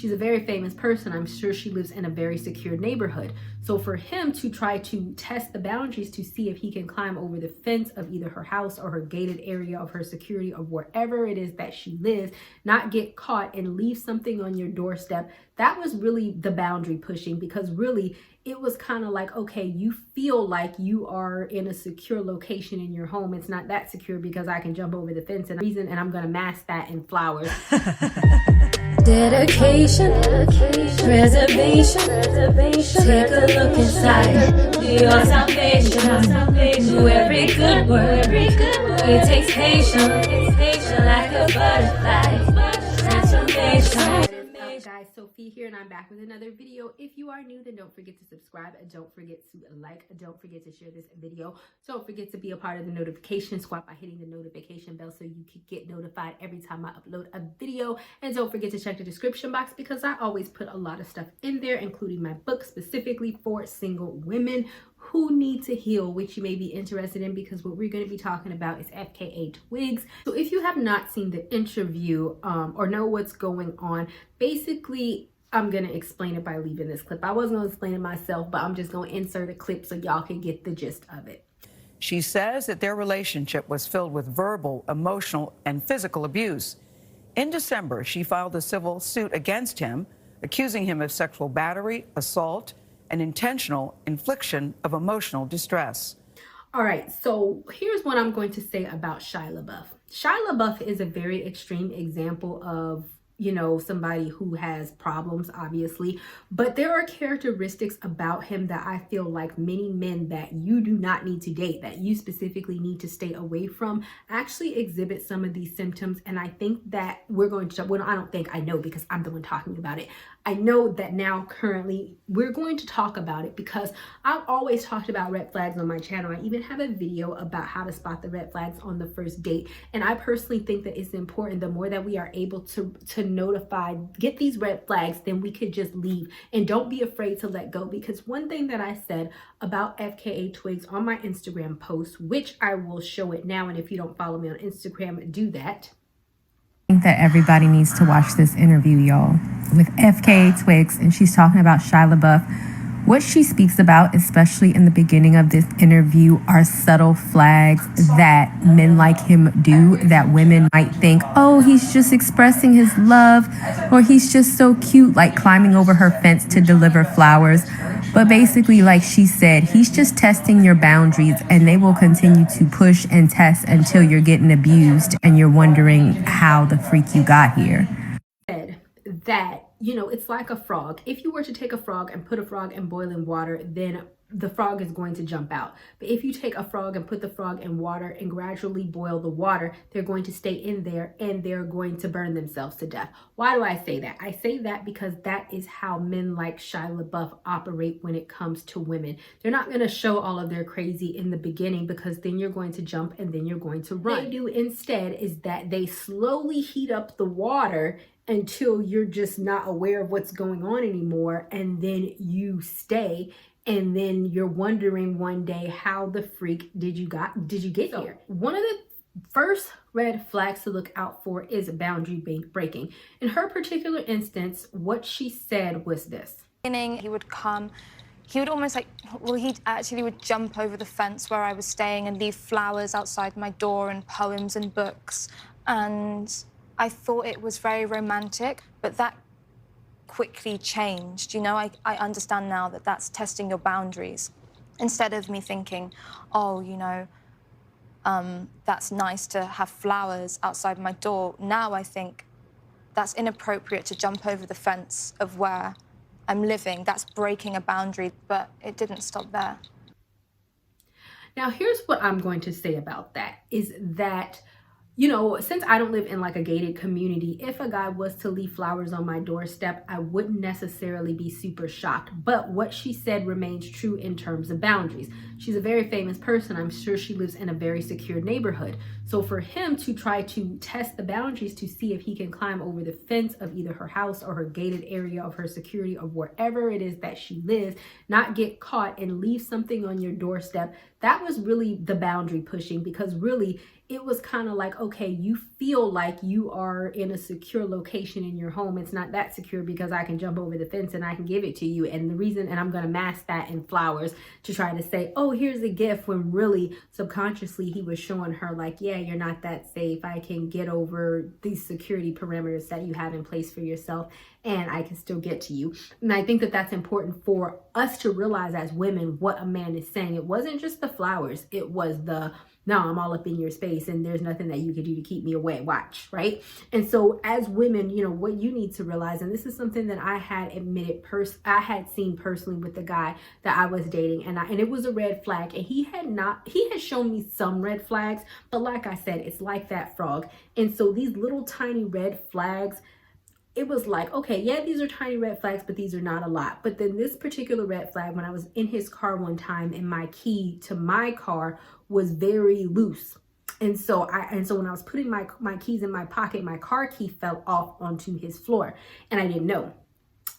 She's a very famous person. I'm sure she lives in a very secure neighborhood. So for him to try to test the boundaries to see if he can climb over the fence of either her house or her gated area of her security of wherever it is that she lives, not get caught and leave something on your doorstep, that was really the boundary pushing, because really it was kind of like, okay, you feel like you are in a secure location in your home. It's not that secure because I can jump over the fence and I'm going to mask that in flowers. Dedication, preservation, take a look inside, do your salvation, do every good word, it takes patience, like a butterfly, transformation. Guys, Sophie here, and I'm back with another video. If you are new, then don't forget to subscribe, and don't forget to like, don't forget to share this video. Don't forget to be a part of the notification squad by hitting the notification bell so you can get notified every time I upload a video. And don't forget to check the description box, because I always put a lot of stuff in there, including my book specifically for single women who need to heal, which you may be interested in, because what we're going to be talking about is FKA Twigs. So if you have not seen the interview or know what's going on, basically I'm going to explain it by leaving this clip. I wasn't going to explain it myself, but I'm just going to insert a clip so y'all can get the gist of it. She says that their relationship was filled with verbal, emotional, and physical abuse. In December, she filed a civil suit against him, accusing him of sexual battery, assault, and intentional infliction of emotional distress. All right, so here's what I'm going to say about Shia Labeouf. Shia Labeouf is a very extreme example of, you know, somebody who has problems, obviously, but there are characteristics about him that I feel like many men that you do not need to date, that you specifically need to stay away from, actually exhibit some of these symptoms. And I think that we're going to, well, I don't think, I know, because I'm the one talking about it. I know that now currently we're going to talk about it, because I've always talked about red flags on my channel. I even have a video about how to spot the red flags on the first date. And I personally think that it's important, the more that we are able to notify, get these red flags, then we could just leave, and don't be afraid to let go. Because one thing that I said about FKA Twigs on my Instagram post, which I will show it now, and if you don't follow me on Instagram, do that. I think that everybody needs to watch this interview, y'all, with FKA Twigs, and she's talking about Shia Labeouf. What she speaks about, especially in the beginning of this interview, are subtle flags that men like him do, that women might think, oh, he's just expressing his love, or he's just so cute, like climbing over her fence to deliver flowers. But basically, like she said, he's just testing your boundaries, and they will continue to push and test until you're getting abused and you're wondering how the freak you got here. That, you know, it's like a frog. If you were to take a frog and put a frog in boiling water, then the frog is going to jump out. But if you take a frog and put the frog in water and gradually boil the water, they're going to stay in there and they're going to burn themselves to death. Why do I say that? I say that because that is how men like Shia Labeouf operate when it comes to women. They're not going to show all of their crazy in the beginning, because then you're going to jump and then you're going to run. What they do instead is that they slowly heat up the water until you're just not aware of what's going on anymore, and then you stay, and then you're wondering one day, how the freak did you get here? One of the first red flags to look out for is boundary breaking. In her particular instance, what she said was this. He would come, he would almost like, well, he actually would jump over the fence where I was staying and leave flowers outside my door and poems and books, and I thought it was very romantic, but that quickly changed. You know, I understand now that that's testing your boundaries. Instead of me thinking, oh, you know, that's nice to have flowers outside my door, now I think that's inappropriate to jump over the fence of where I'm living. That's breaking a boundary, but it didn't stop there. Now, here's what I'm going to say about that, is that, you know, since I don't live in like a gated community, if a guy was to leave flowers on my doorstep, I wouldn't necessarily be super shocked. But what she said remains true in terms of boundaries. She's a very famous person. I'm sure she lives in a very secure neighborhood. So for him to try to test the boundaries to see if he can climb over the fence of either her house or her gated area of her security of wherever it is that she lives, not get caught and leave something on your doorstep, that was really the boundary pushing. Because really, it was kind of like, okay, you feel like you are in a secure location in your home. It's not that secure because I can jump over the fence and I can give it to you. And the reason, and I'm going to mask that in flowers to try to say, oh, here's a gift, when really subconsciously he was showing her like, yeah, you're not that safe. I can get over these security parameters that you have in place for yourself, and I can still get to you. And I think that that's important for us to realize as women what a man is saying. It wasn't just the flowers. It was the, no, I'm all up in your space and there's nothing that you can do to keep me away. Watch, right? And so as women, you know, what you need to realize, and this is something that I had I had seen personally with the guy that I was dating, and it was a red flag, and he had shown me some red flags, but like I said, it's like that frog. And so these little tiny red flags, it was like, okay, yeah, these are tiny red flags, but these are not a lot. But then this particular red flag, when I was in his car one time and my key to my car was very loose. And so when I was putting my keys in my pocket, my car key fell off onto his floor, and I didn't know.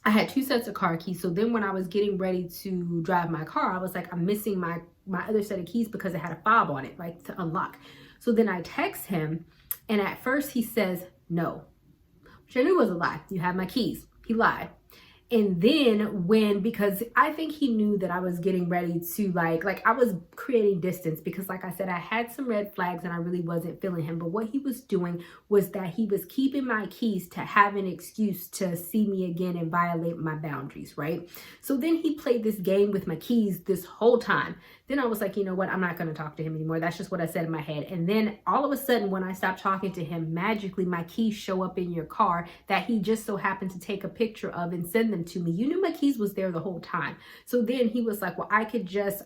I had 2 sets of car keys. So then when I was getting ready to drive my car, I was like, I'm missing my other set of keys because it had a fob on it, like to unlock. So then I text him, and at first he says no, which I knew was a lie. You have my keys. He lied. And then because I think he knew that I was getting ready to like I was creating distance, because like I said, I had some red flags and I really wasn't feeling him. But what he was doing was that he was keeping my keys to have an excuse to see me again and violate my boundaries, right? So then he played this game with my keys this whole time. Then I was like, you know what? I'm not going to talk to him anymore. That's just what I said in my head. And then all of a sudden, when I stopped talking to him, magically my keys show up in your car that he just so happened to take a picture of and send them to me. You knew my keys was there the whole time. So then he was like, well, I could just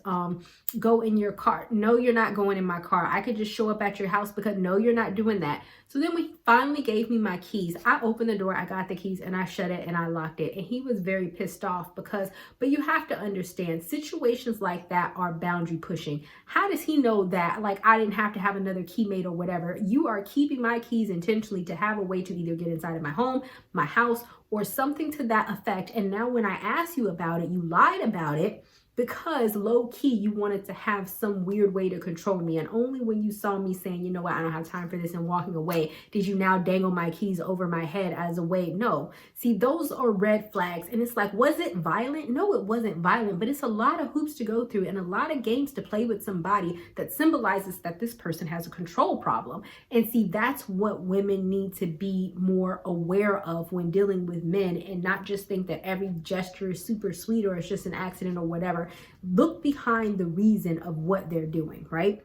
go in your car. No, you're not going in my car. I could just show up at your house, because no, you're not doing that. So then when he finally gave me my keys, I opened the door, I got the keys, and I shut it and I locked it. And he was very pissed off but you have to understand, situations like that are boundary pushing. How does he know that like I didn't have to have another keymate or whatever? You are keeping my keys intentionally to have a way to either get inside of my home, my house, or something to that effect. And now when I asked you about it, you lied about it, because low-key you wanted to have some weird way to control me. And only when you saw me saying, you know what, I don't have time for this, and walking away, did you now dangle my keys over my head as a way. No. See, those are red flags. And it's like, was it violent? No, it wasn't violent, but it's a lot of hoops to go through and a lot of games to play with somebody that symbolizes that this person has a control problem. And see, that's what women need to be more aware of when dealing with men, and not just think that every gesture is super sweet or it's just an accident or whatever. Look behind the reason of what they're doing, right?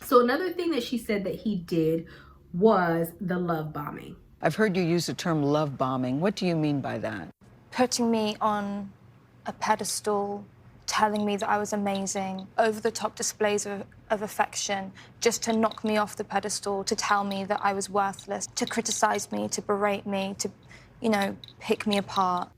So another thing that she said that he did was the love bombing. I've heard you use the term love bombing. What do you mean by that? Putting me on a pedestal, telling me that I was amazing, over-the-top displays of affection, just to knock me off the pedestal, to tell me that I was worthless, to criticize me, to berate me, to, you know, pick me apart.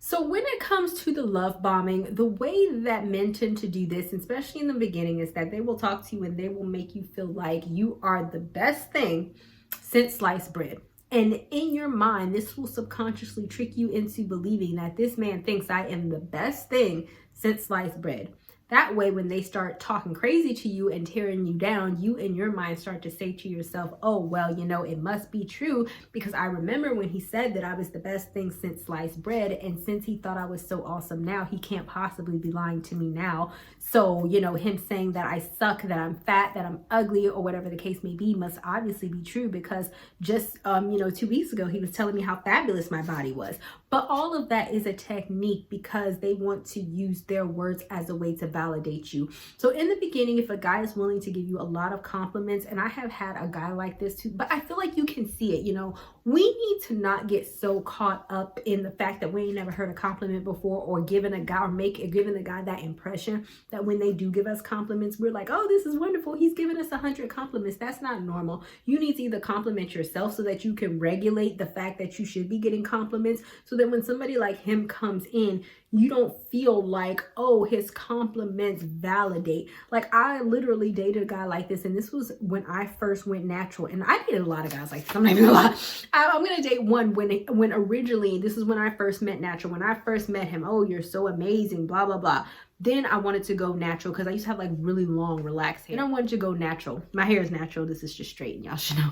So when it comes to the love bombing, the way that men tend to do this, especially in the beginning, is that they will talk to you and they will make you feel like you are the best thing since sliced bread. And in your mind, this will subconsciously trick you into believing that this man thinks I am the best thing since sliced bread. That way, when they start talking crazy to you and tearing you down, you in your mind start to say to yourself, oh, well, you know, it must be true, because I remember when he said that I was the best thing since sliced bread. And since he thought I was so awesome now, he can't possibly be lying to me now. So, you know, him saying that I suck, that I'm fat, that I'm ugly, or whatever the case may be, must obviously be true, because just, 2 weeks ago, he was telling me how fabulous my body was. But all of that is a technique, because they want to use their words as a way to validate you. So in the beginning, if a guy is willing to give you a lot of compliments, and I have had a guy like this too, but I feel like you can see it, you know, we need to not get so caught up in the fact that we ain't never heard a compliment before, or giving a guy that impression that when they do give us compliments, we're like, oh, this is wonderful, he's giving us 100 compliments. That's not normal. You need to either compliment yourself so that you can regulate the fact that you should be getting compliments, so that when somebody like him comes in, you don't feel like, oh, his compliments validate. Like, I literally dated a guy like this, and this was when I first went natural. And I dated a lot of guys like this, I'm not even gonna lie. I'm gonna date one when originally, this is when I first met Natural. When I first met him, oh, you're so amazing, blah blah blah. Then I wanted to go natural because I used to have like really long relaxed hair. And I wanted to go natural. My hair is natural. This is just straight, and y'all should know.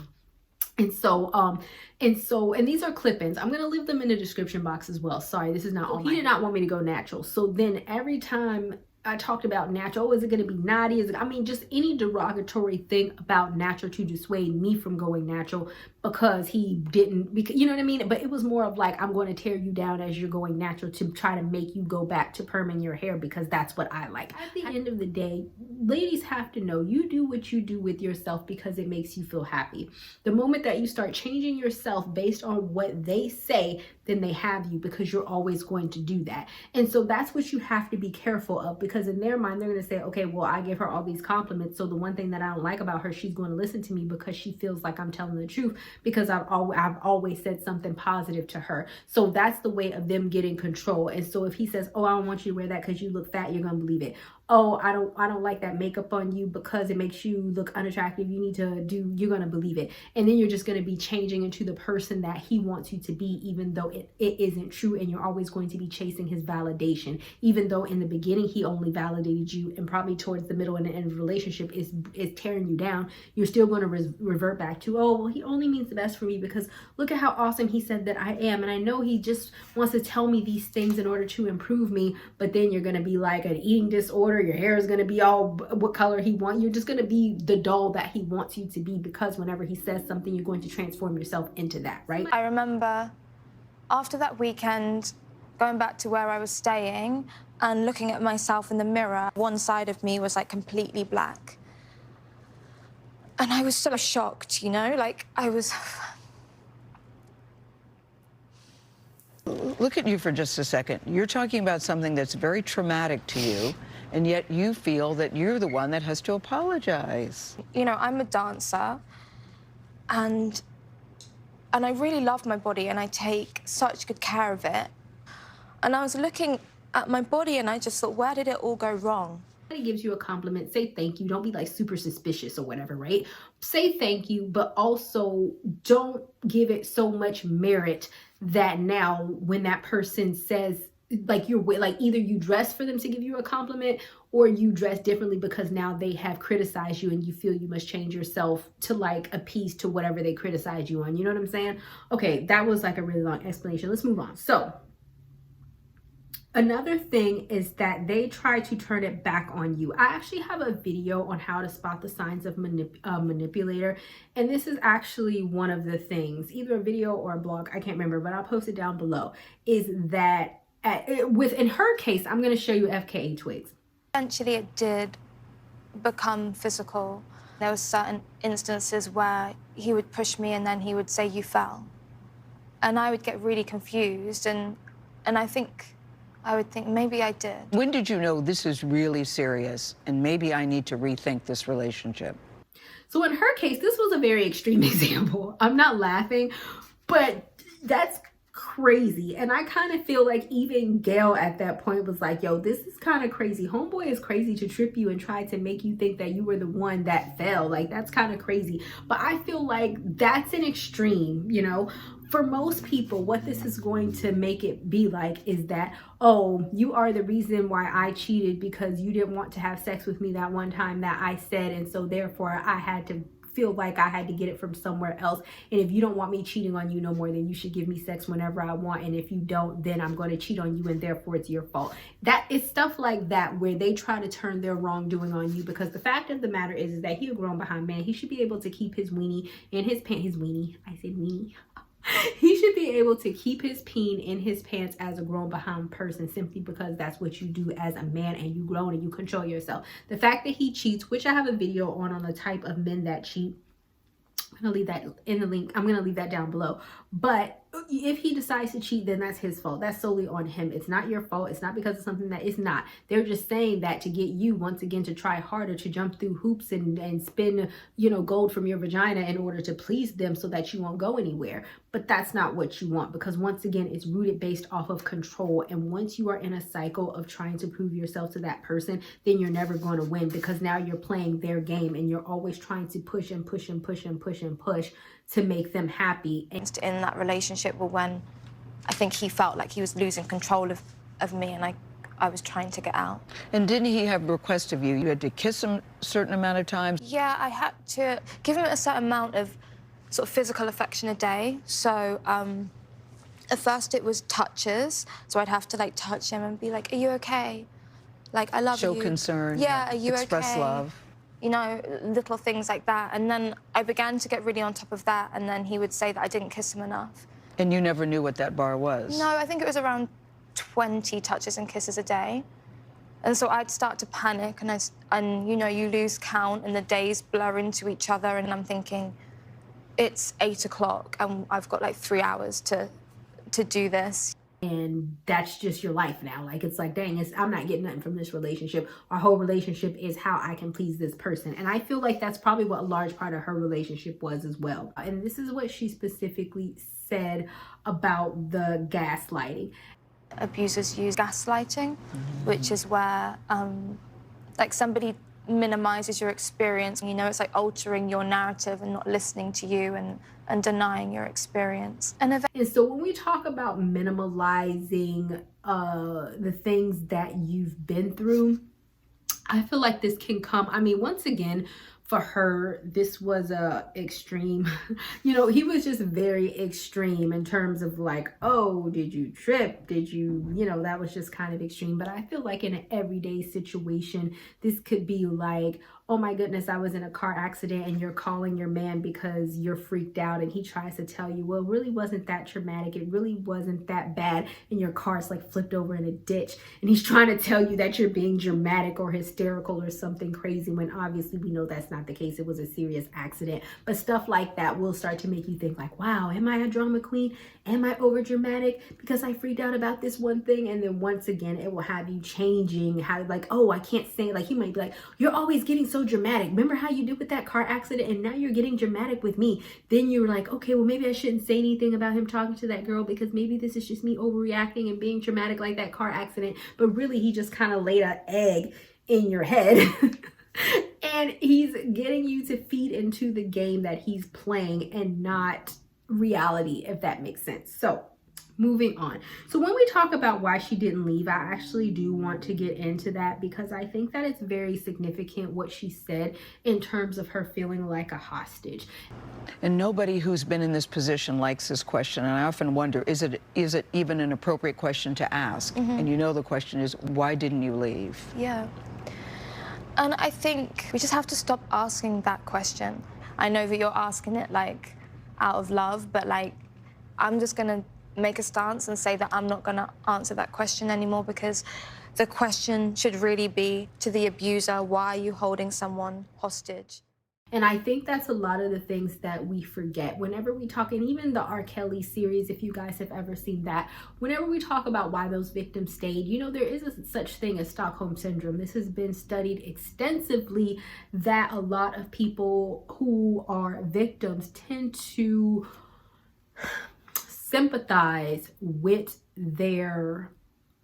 And these are clip-ins. I'm gonna leave them in the description box as well. Sorry, this is not all. He did not want me to go natural. So then every time I talked about natural, oh, is it going to be naughty? Is it, I mean, just any derogatory thing about natural to dissuade me from going natural because he didn't, because, you know what I mean? But it was more of like, I'm going to tear you down as you're going natural to try to make you go back to perming your hair because that's what I like. At the end of the day, ladies have to know you do what you do with yourself because it makes you feel happy. The moment that you start changing yourself based on what they say, then they have you because you're always going to do that. And so that's what you have to be careful of, because in their mind, they're going to say, okay, well, I give her all these compliments. So the one thing that I don't like about her, she's going to listen to me because she feels like I'm telling the truth because I've always said something positive to her. So that's the way of them getting control. And so if he says, oh, I don't want you to wear that because you look fat, you're going to believe it. Oh, I don't like that makeup on you because it makes you look unattractive. You need to do, you're going to believe it. And then you're just going to be changing into the person that he wants you to be, even though it isn't true. And you're always going to be chasing his validation, even though in the beginning he only validated you, and probably towards the middle and the end of the relationship is tearing you down. You're still going to revert back to, oh, well, he only means the best for me because look at how awesome he said that I am. And I know he just wants to tell me these things in order to improve me. But then you're going to be like an eating disorder. Your hair is going to be all what color he wants. You're just going to be the doll that he wants you to be, because whenever he says something, you're going to transform yourself into that, right? I remember after that weekend, going back to where I was staying and looking at myself in the mirror, one side of me was like completely black. And I was so shocked, you know, like I was... Look at you for just a second. You're talking about something that's very traumatic to you, and yet you feel that you're the one that has to apologize. You know, I'm a dancer, and I really love my body, and I take such good care of it. And I was looking at my body, and I just thought, where did it all go wrong? He gives you a compliment, say thank you. Don't be like super suspicious or whatever, right? Say thank you, but also don't give it so much merit that now when that person says, like, you're like, either you dress for them to give you a compliment or you dress differently because now they have criticized you and you feel you must change yourself to like appease to whatever they criticize you on. You know what I'm saying? Okay, that was like a really long explanation. Let's move on. So another thing is that they try to turn it back on you. I actually have a video on how to spot the signs of manipulator. And this is actually one of the things, either a video or a blog, I can't remember, but I'll post it down below, is that in her case, I'm going to show you FKA Twigs. Eventually it did become physical. There were certain instances where he would push me and then he would say, you fell. And I would get really confused, and I would think maybe I did. When did you know this is really serious and maybe I need to rethink this relationship? So in her case, this was a very extreme example. I'm not laughing, but that's crazy. And I kind of feel like even Gail at that point was like, yo, this is kind of crazy. Homeboy is crazy to trip you and try to make you think that you were the one that fell. Like, that's kind of crazy. But I feel like that's an extreme, you know. For most people, what this is going to make it be like is that, oh, you are the reason why I cheated because you didn't want to have sex with me that one time that I said, and so therefore I had to feel like I had to get it from somewhere else. And if you don't want me cheating on you no more, then you should give me sex whenever I want. And if you don't, then I'm going to cheat on you and therefore it's your fault. That is stuff like that where they try to turn their wrongdoing on you, because the fact of the matter is that he's a grown behind man. He should be able to keep his weenie in his pants. His weenie. I said weenie. He should be able to keep his peen in his pants as a grown behind person, simply because that's what you do as a man, and you grown and you control yourself. The fact that he cheats, which I have a video on the type of men that cheat, I'm gonna leave that in the link. I'm gonna leave that down below. But if he decides to cheat, then that's his fault. That's solely on him. It's not your fault. It's not because of something that it's not. They're just saying that to get you, once again, to try harder, to jump through hoops and spin, gold from your vagina in order to please them so that you won't go anywhere. But that's not what you want, because once again, it's rooted based off of control. And once you are in a cycle of trying to prove yourself to that person, then you're never going to win, because now you're playing their game and you're always trying to push and push and push and push and push to make them happy. In that relationship, when I think he felt like he was losing control of me, and I was trying to get out. And didn't he have a request of you? You had to kiss him a certain amount of times? Yeah, I had to give him a certain amount of sort of physical affection a day. So at first it was touches. So I'd have to like touch him and be like, "Are you okay? Like, I love you." Show concern. Yeah, are you okay? Express love. Little things like that. And then I began to get really on top of that, and then he would say that I didn't kiss him enough. And you never knew what that bar was? No, I think it was around 20 touches and kisses a day. And so I'd start to panic, and you lose count, and the days blur into each other, and I'm thinking, it's 8 o'clock, and I've got like 3 hours to do this. And that's just your life now. Like, it's like, dang, I'm not getting nothing from this relationship. Our whole relationship is how I can please this person. And I feel like that's probably what a large part of her relationship was as well. And this is what she specifically said about the gaslighting. Abusers use gaslighting, which is where like somebody minimizes your experience. It's like altering your narrative and not listening to you and denying your experience. And so when we talk about minimalizing the things that you've been through, I feel like this can come, once again, for her, this was a extreme, he was just very extreme in terms of like, oh, did you trip? Did you, that was just kind of extreme. But I feel like in an everyday situation, this could be like, oh my goodness, I was in a car accident, and you're calling your man because you're freaked out, and he tries to tell you, well, it really wasn't that traumatic. It really wasn't that bad. And your car's like flipped over in a ditch, and he's trying to tell you that you're being dramatic or hysterical or something crazy, when obviously we know that's not the case. It was a serious accident. But stuff like that will start to make you think like, wow, am I a drama queen? Am I over dramatic because I freaked out about this one thing? And then once again, it will have you changing how, like, oh, I can't say, like, he might be like, you're always getting so dramatic. Remember how you did with that car accident, and now you're getting dramatic with me. Then you're like, okay, well, maybe I shouldn't say anything about him talking to that girl, because maybe this is just me overreacting and being dramatic like that car accident. But really, he just kind of laid an egg in your head. And he's getting you to feed into the game that he's playing and not reality, if that makes sense. So moving on. So when we talk about why she didn't leave, I actually do want to get into that, because I think that it's very significant what she said in terms of her feeling like a hostage. And nobody who's been in this position likes this question. And I often wonder, is it even an appropriate question to ask? And the question is, why didn't you leave? Yeah. And I think we just have to stop asking that question. I know that you're asking it like out of love, but like, I'm just gonna make a stance and say that I'm not gonna answer that question anymore, because the question should really be to the abuser, why are you holding someone hostage? And I think that's a lot of the things that we forget whenever we talk, and even the R. Kelly series, if you guys have ever seen that, whenever we talk about why those victims stayed, there is such thing as Stockholm Syndrome. This has been studied extensively, that a lot of people who are victims tend to sympathize with their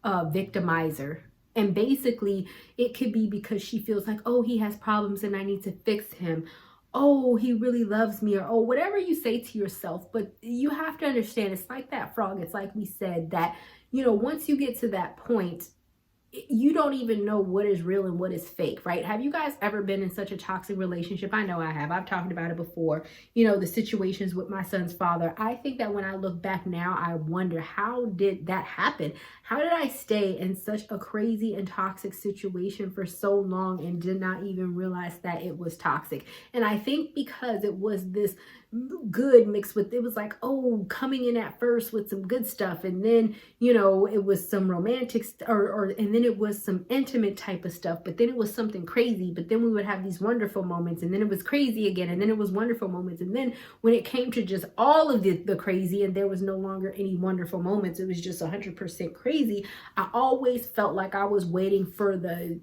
victimizer. And basically, it could be because she feels like, oh, he has problems and I need to fix him. Oh, he really loves me, or oh, whatever you say to yourself. But you have to understand, it's like that frog. It's like we said that, once you get to that point, you don't even know what is real and what is fake, right? Have you guys ever been in such a toxic relationship? I know I have. I've talked about it before. The situations with my son's father. I think that when I look back now, I wonder, how did that happen? How did I stay in such a crazy and toxic situation for so long and did not even realize that it was toxic? And I think because it was this good mixed with, it was like, oh, coming in at first with some good stuff, and then, you know, it was some romantic and then it was some intimate type of stuff, but then it was something crazy, but then we would have these wonderful moments, and then it was crazy again, and then it was wonderful moments, and then when it came to just all of the crazy and there was no longer any wonderful moments, it was just 100% crazy, I always felt like I was waiting for the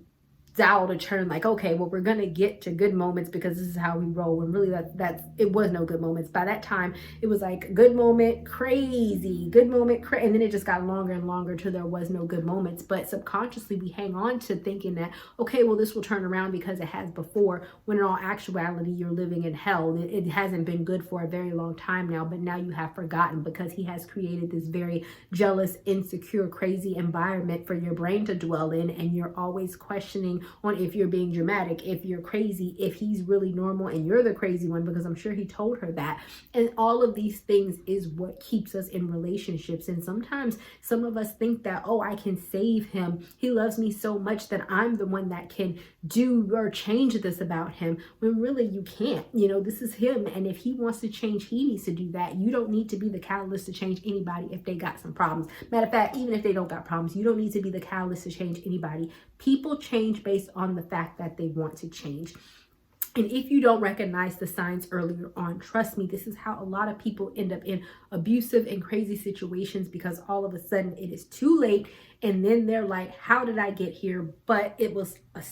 dial to turn, like, okay, well, we're gonna get to good moments because this is how we roll, when really that's it was no good moments. By that time it was like good moment, crazy, good moment, and then it just got longer and longer till there was no good moments. But subconsciously we hang on to thinking that, okay, well, this will turn around because it has before, when in all actuality you're living in hell. It hasn't been good for a very long time now, but now you have forgotten, because he has created this very jealous, insecure, crazy environment for your brain to dwell in, and you're always questioning on if you're being dramatic, if you're crazy, if he's really normal and you're the crazy one, because I'm sure he told her that. And all of these things is what keeps us in relationships. And sometimes some of us think that, oh, I can save him, he loves me so much that I'm the one that can do or change this about him, when really you can't. You know, this is him, and if he wants to change, he needs to do that. You don't need to be the catalyst to change anybody if they got some problems. Matter of fact, even if they don't got problems, you don't need to be the catalyst to change anybody. People change based on the fact that they want to change. And if you don't recognize the signs earlier on, trust me, this is how a lot of people end up in abusive and crazy situations, because all of a sudden it is too late, and then they're like, how did I get here? But it was a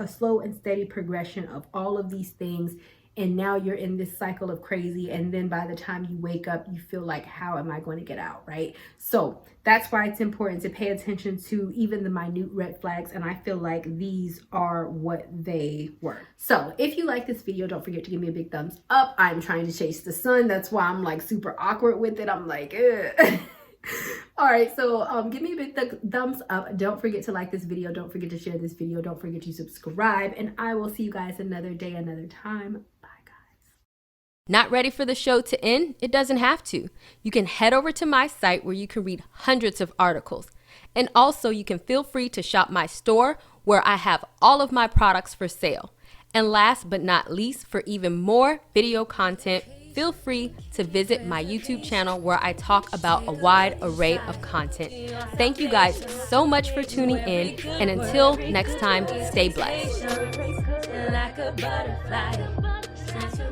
slow and steady progression of all of these things. And now you're in this cycle of crazy, and then by the time you wake up, you feel like, how am I going to get out, right? So that's why it's important to pay attention to even the minute red flags, and I feel like these are what they were. So if you like this video, don't forget to give me a big thumbs up. I'm trying to chase the sun. That's why I'm like super awkward with it. I'm like, ugh. All right, so give me a big thumbs up. Don't forget to like this video. Don't forget to share this video. Don't forget to subscribe, and I will see you guys another day, another time. Bye, guys. Not ready for the show to end? It doesn't have to. You can head over to my site where you can read hundreds of articles. And also you can feel free to shop my store where I have all of my products for sale. And last but not least, for even more video content, feel free to visit my YouTube channel where I talk about a wide array of content. Thank you guys so much for tuning in, and until next time, stay blessed. Like a butterfly.